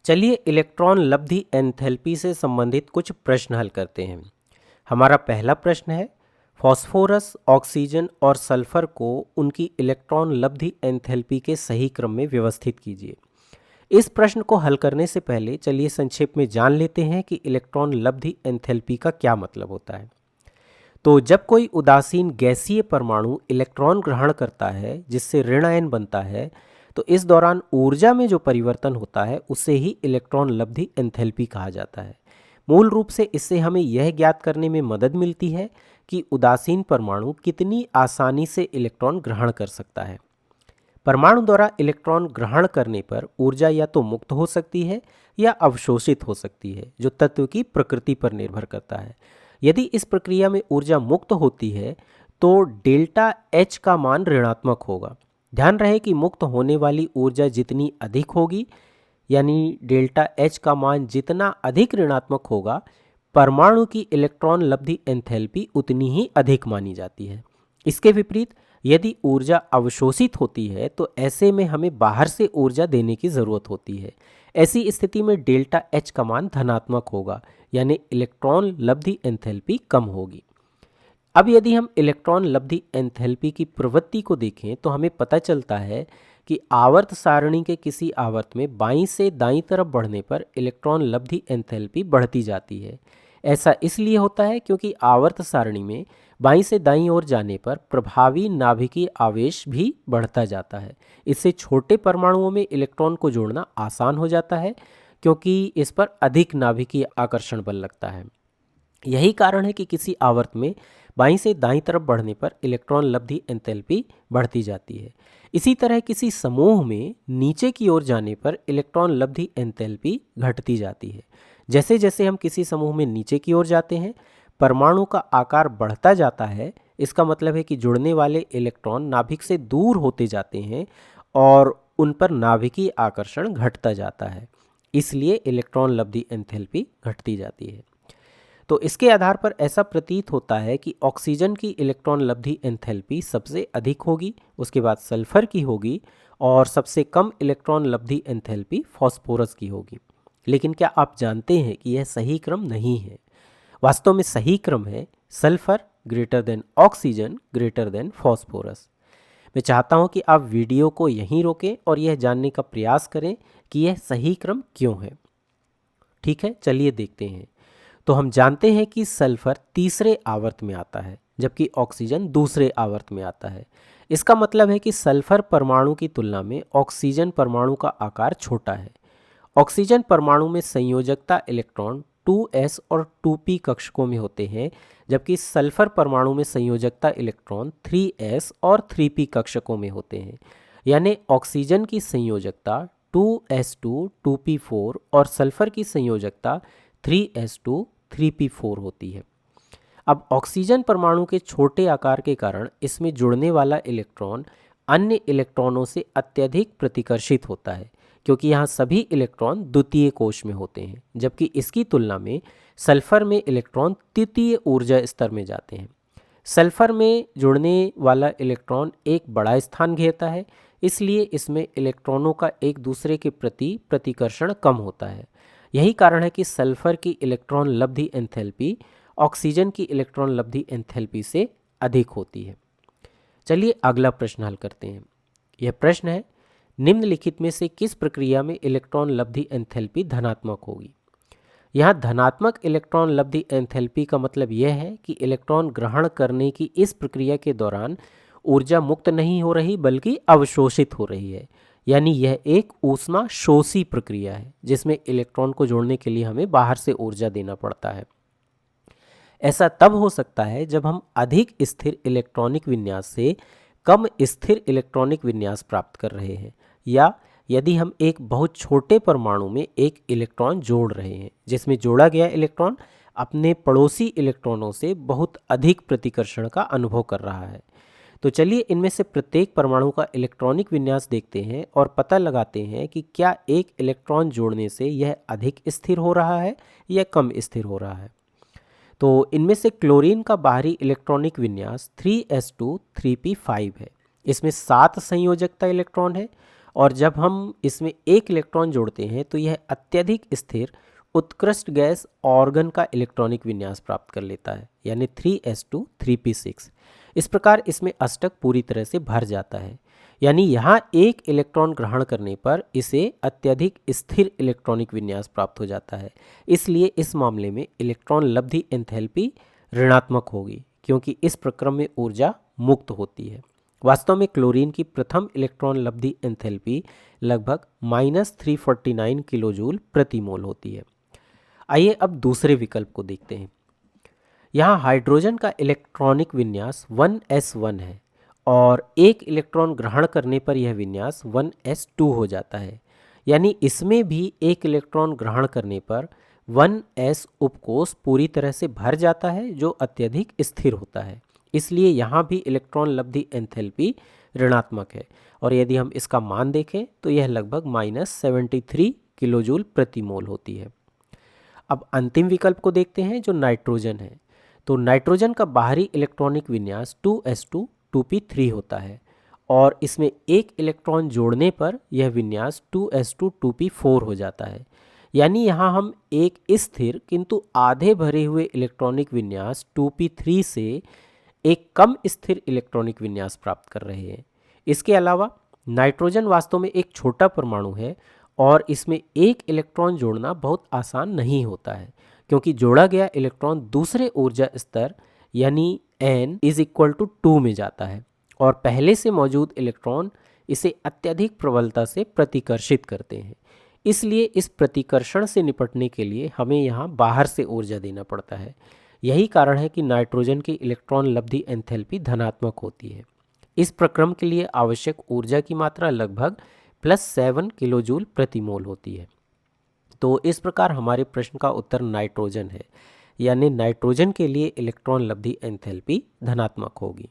चलिए electron लब्धि enthalpy से संबंधित कुछ प्रश्न हल करते हैं। हमारा पहला प्रश्न है, फास्फोरस, ऑक्सीजन और सल्फर को उनकी इलेक्ट्रॉन लब्धि एंथैल्पी के सही क्रम में व्यवस्थित कीजिए। इस प्रश्न को हल करने से पहले चलिए संक्षेप में जान लेते हैं कि इलेक्ट्रॉन लब्धि एंथैल्पी का क्या मतलब होता है। तो जब कोई उदासीन गैसीय परमाणु इलेक्ट्रॉन ग्रहण करता है जिससे ऋण आयन बनता है, तो इस दौरान ऊर्जा में जो परिवर्तन होता है उसे ही इलेक्ट्रॉन लब्धि एंथैल्पी कहा जाता है। मूल रूप से इससे हमें यह ज्ञात करने में मदद मिलती है कि उदासीन परमाणु कितनी आसानी से इलेक्ट्रॉन ग्रहण कर सकता है। परमाणु द्वारा इलेक्ट्रॉन ग्रहण करने पर ऊर्जा या तो मुक्त हो सकती है या अवशोषित हो सकती है, जो तत्व की प्रकृति पर निर्भर करता है। यदि इस प्रक्रिया में ऊर्जा मुक्त होती है तो डेल्टा एच का मान ऋणात्मक होगा। ध्यान रहे कि मुक्त होने वाली ऊर्जा जितनी अधिक होगी, यानी डेल्टा एच का मान जितना अधिक ऋणात्मक होगा, परमाणु की इलेक्ट्रॉन लब्धि एंथैल्पी उतनी ही अधिक मानी जाती है। इसके विपरीत यदि ऊर्जा अवशोषित होती है तो ऐसे में हमें बाहर से ऊर्जा देने की ज़रूरत होती है। ऐसी स्थिति में डेल्टा एच का मान धनात्मक होगा, यानी इलेक्ट्रॉन लब्धि एंथैल्पी कम होगी। अब यदि हम इलेक्ट्रॉन लब्धि एंथैल्पी की प्रवृत्ति को देखें तो हमें पता चलता है कि आवर्त सारणी के किसी आवर्त में बाईं से दाईं तरफ बढ़ने पर इलेक्ट्रॉन लब्धि एंथैल्पी बढ़ती जाती है। ऐसा इसलिए होता है क्योंकि आवर्त सारणी में बाईं से दाईं ओर जाने पर प्रभावी नाभिकीय आवेश भी बढ़ता जाता है। इससे छोटे परमाणुओं में इलेक्ट्रॉन को जोड़ना आसान हो जाता है क्योंकि इस पर अधिक नाभिकीय आकर्षण बल लगता है। यही कारण है कि किसी आवर्त में बाईं से दाईं तरफ बढ़ने पर इलेक्ट्रॉन लब्धि एंथैल्पी बढ़ती जाती है। इसी तरह किसी समूह में नीचे की ओर जाने पर इलेक्ट्रॉन लब्धि एंथैल्पी घटती जाती है। जैसे जैसे हम किसी समूह में नीचे की ओर जाते हैं, परमाणु का आकार बढ़ता जाता है। इसका मतलब है कि जुड़ने वाले इलेक्ट्रॉन नाभिक से दूर होते जाते हैं और उन पर नाभिकीय आकर्षण घटता जाता है। इसलिए इलेक्ट्रॉन लब्धि एंथैल्पी घटती जाती है। तो इसके आधार पर ऐसा प्रतीत होता है कि ऑक्सीजन की इलेक्ट्रॉन लब्धि एंथैल्पी सबसे अधिक होगी, उसके बाद सल्फर की होगी और सबसे कम इलेक्ट्रॉन लब्धि एंथैल्पी फास्फोरस की होगी। लेकिन क्या आप जानते हैं कि यह सही क्रम नहीं है? वास्तव में सही क्रम है sulphur greater than oxygen greater than phosphorus. मैं चाहता हूं कि आप वीडियो को यहीं रोकें और यह जानने का प्रयास करें कि यह सही क्रम क्यों है। ठीक है, चलिए देखते हैं। तो हम जानते हैं कि सल्फर तीसरे आवर्त में आता है जबकि ऑक्सीजन दूसरे आवर्त में आता है। इसका मतलब है कि सल्फर परमाणु की तुलना में ऑक्सीजन परमाणु का आकार छोटा है। ऑक्सीजन परमाणु में संयोजकता इलेक्ट्रॉन 2s और 2p कक्षकों में होते हैं, जबकि सल्फर परमाणु में संयोजकता इलेक्ट्रॉन 3s और 3p कक्षकों में होते हैं। यानी ऑक्सीजन की संयोजकता 2s2 2p4 और सल्फर की संयोजकता 3s2 3p4 होती है। अब ऑक्सीजन परमाणु के छोटे आकार के कारण इसमें जुड़ने वाला इलेक्ट्रॉन अन्य इलेक्ट्रॉनों से अत्यधिक प्रतिकर्षित होता है क्योंकि यहाँ सभी इलेक्ट्रॉन द्वितीय कोश में होते हैं, जबकि इसकी तुलना में सल्फर में इलेक्ट्रॉन तृतीय ऊर्जा स्तर में जाते हैं। सल्फर में जुड़ने वाला इलेक्ट्रॉन एक बड़ा स्थान घेरता है, इसलिए इसमें इलेक्ट्रॉनों का एक दूसरे के प्रति प्रतिकर्षण कम होता है। यही कारण है कि सल्फर की इलेक्ट्रॉन लब्धि एंथैल्पी ऑक्सीजन की इलेक्ट्रॉन लब्धि एंथैल्पी से अधिक होती है। चलिए अगला प्रश्न हल करते हैं। यह प्रश्न है, निम्नलिखित में से किस प्रक्रिया में इलेक्ट्रॉन लब्धि एंथैल्पी धनात्मक होगी? यहाँ धनात्मक इलेक्ट्रॉन लब्धि एंथैल्पी का मतलब यह है कि इलेक्ट्रॉन ग्रहण करने की इस प्रक्रिया के दौरान ऊर्जा मुक्त नहीं हो रही बल्कि अवशोषित हो रही है। यानी यह एक ऊष्मा शोषी प्रक्रिया है जिसमें इलेक्ट्रॉन को जोड़ने के लिए हमें बाहर से ऊर्जा देना पड़ता है। ऐसा तब हो सकता है जब हम अधिक स्थिर इलेक्ट्रॉनिक विन्यास से कम स्थिर इलेक्ट्रॉनिक विन्यास प्राप्त कर रहे हैं, या यदि हम एक बहुत छोटे परमाणु में एक इलेक्ट्रॉन जोड़ रहे हैं जिसमें जोड़ा गया इलेक्ट्रॉन अपने पड़ोसी इलेक्ट्रॉनों से बहुत अधिक प्रतिकर्षण का अनुभव कर रहा है। तो चलिए इनमें से प्रत्येक परमाणु का इलेक्ट्रॉनिक विन्यास देखते हैं और पता लगाते हैं कि क्या एक इलेक्ट्रॉन जोड़ने से यह अधिक स्थिर हो रहा है या कम स्थिर हो रहा है। तो इनमें से क्लोरीन का बाहरी इलेक्ट्रॉनिक विन्यास 3s2 3p5 है। इसमें 7 संयोजकता इलेक्ट्रॉन है और जब हम इसमें एक इलेक्ट्रॉन जोड़ते हैं तो यह अत्यधिक स्थिर उत्कृष्ट गैस ऑर्गन का इलेक्ट्रॉनिक विन्यास प्राप्त कर लेता है, यानी 3s2 3p6। इस प्रकार इसमें अष्टक पूरी तरह से भर जाता है, यानी यहाँ एक इलेक्ट्रॉन ग्रहण करने पर इसे अत्यधिक स्थिर इलेक्ट्रॉनिक विन्यास प्राप्त हो जाता है। इसलिए इस मामले में इलेक्ट्रॉन लब्धि एंथैल्पी ऋणात्मक होगी, क्योंकि इस प्रक्रम में ऊर्जा मुक्त होती है। वास्तव में क्लोरीन की प्रथम इलेक्ट्रॉन लब्धि एंथैल्पी लगभग -349 किलोजूल प्रति मोल होती है। आइए अब दूसरे विकल्प को देखते हैं। यहाँ हाइड्रोजन का इलेक्ट्रॉनिक विन्यास 1s1 है और एक इलेक्ट्रॉन ग्रहण करने पर यह विन्यास 1s2 हो जाता है, यानी इसमें भी एक इलेक्ट्रॉन ग्रहण करने पर 1s उपकोष पूरी तरह से भर जाता है, जो अत्यधिक स्थिर होता है। इसलिए यहाँ भी इलेक्ट्रॉन लब्धि एंथैल्पी ऋणात्मक है, और यदि हम इसका मान देखें तो यह लगभग -73 किलोजूल प्रति मोल होती है। अब अंतिम विकल्प को देखते हैं, जो नाइट्रोजन है। तो नाइट्रोजन का बाहरी इलेक्ट्रॉनिक विन्यास 2s2 2p3 होता है, और इसमें एक इलेक्ट्रॉन जोड़ने पर यह विन्यास 2s2 2p4 हो जाता है। यानी यहाँ हम एक स्थिर किंतु आधे भरे हुए इलेक्ट्रॉनिक विन्यास 2p3 से एक कम स्थिर इलेक्ट्रॉनिक विन्यास प्राप्त कर रहे हैं। इसके अलावा नाइट्रोजन वास्तव में एक छोटा परमाणु है, और इसमें एक इलेक्ट्रॉन जोड़ना बहुत आसान नहीं होता है, क्योंकि जोड़ा गया इलेक्ट्रॉन दूसरे ऊर्जा स्तर यानी n = 2 में जाता है, और पहले से मौजूद इलेक्ट्रॉन इसे अत्यधिक प्रबलता से प्रतिकर्षित करते हैं। इसलिए इस प्रतिकर्षण से निपटने के लिए हमें यहाँ बाहर से ऊर्जा देना पड़ता है। यही कारण है कि नाइट्रोजन की इलेक्ट्रॉन लब्धि एंथैल्पी धनात्मक होती है। इस प्रक्रम के लिए आवश्यक ऊर्जा की मात्रा लगभग +7 किलोजूल प्रति मोल होती है। तो इस प्रकार हमारे प्रश्न का उत्तर नाइट्रोजन है, यानी नाइट्रोजन के लिए इलेक्ट्रॉन लब्धि एंथैल्पी धनात्मक होगी।